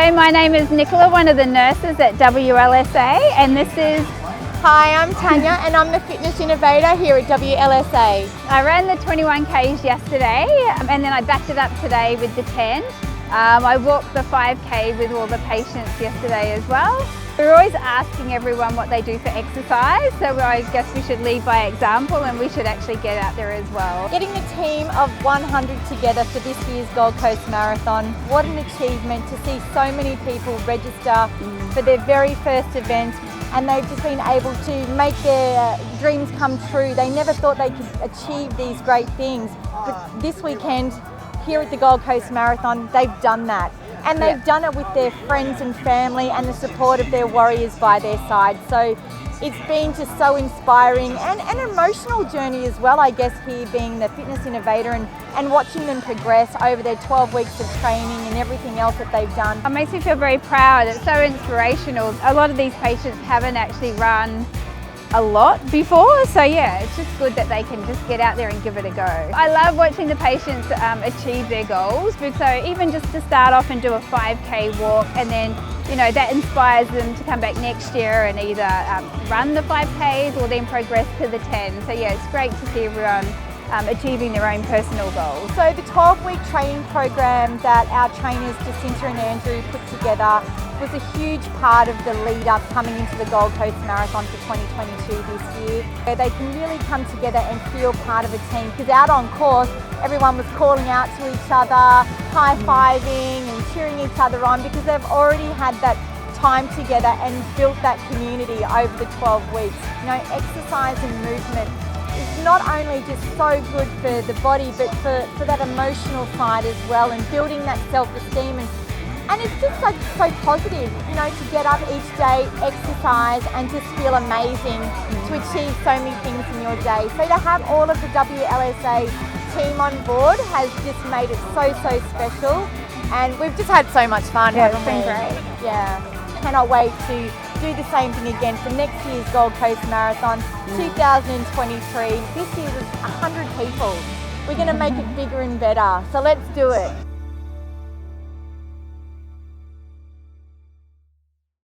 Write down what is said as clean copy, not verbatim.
Hello, my name is Nicola, one of the nurses at WLSA, and this is... Hi, I'm Tanya and I'm the Fitness Innovator here at WLSA. I ran the 21Ks yesterday and then I backed it up today with the 10. I walked the 5K with all the patients yesterday as well. We're always asking everyone what they do for exercise, so I guess we should lead by example and we should actually get out there as well. Getting the team of 100 together for this year's Gold Coast Marathon, what an achievement to see so many people register for their very first event, and they've just been able to make their dreams come true. They never thought they could achieve these great things, but this weekend here at the Gold Coast Marathon, they've done that. And they've done it with their friends and family and the support of their warriors by their side. So it's been just so inspiring and an emotional journey as well, I guess, here being the Fitness Innovator and watching them progress over their 12 weeks of training and everything else that they've done. It makes me feel very proud. It's so inspirational. A lot of these patients haven't actually run a lot before, so yeah, it's just good that they can just get out there and give it a go. I love watching the patients achieve their goals, so even just to start off and do a 5K walk, and then that inspires them to come back next year and either run the 5Ks or then progress to the 10. So yeah, it's great to see everyone achieving their own personal goals. So the 12-week training program that our trainers Jacinta and Andrew put together was a huge part of the lead up coming into the Gold Coast Marathon for 2022 this year, where they can really come together and feel part of a team, because out on course everyone was calling out to each other, high-fiving and cheering each other on, because they've already had that time together and built that community over the 12 weeks. Exercise and movement is not only just so good for the body, but for that emotional side as well, and building that self-esteem. And it's just so positive, to get up each day, exercise, and just feel amazing to achieve so many things in your day. So to have all of the WLSA team on board has just made it so special. And we've just had so much fun, haven't we? It's been great. Yeah. Cannot wait to do the same thing again for next year's Gold Coast Marathon 2023. This year was 100 people. We're going to make it bigger and better. So let's do it.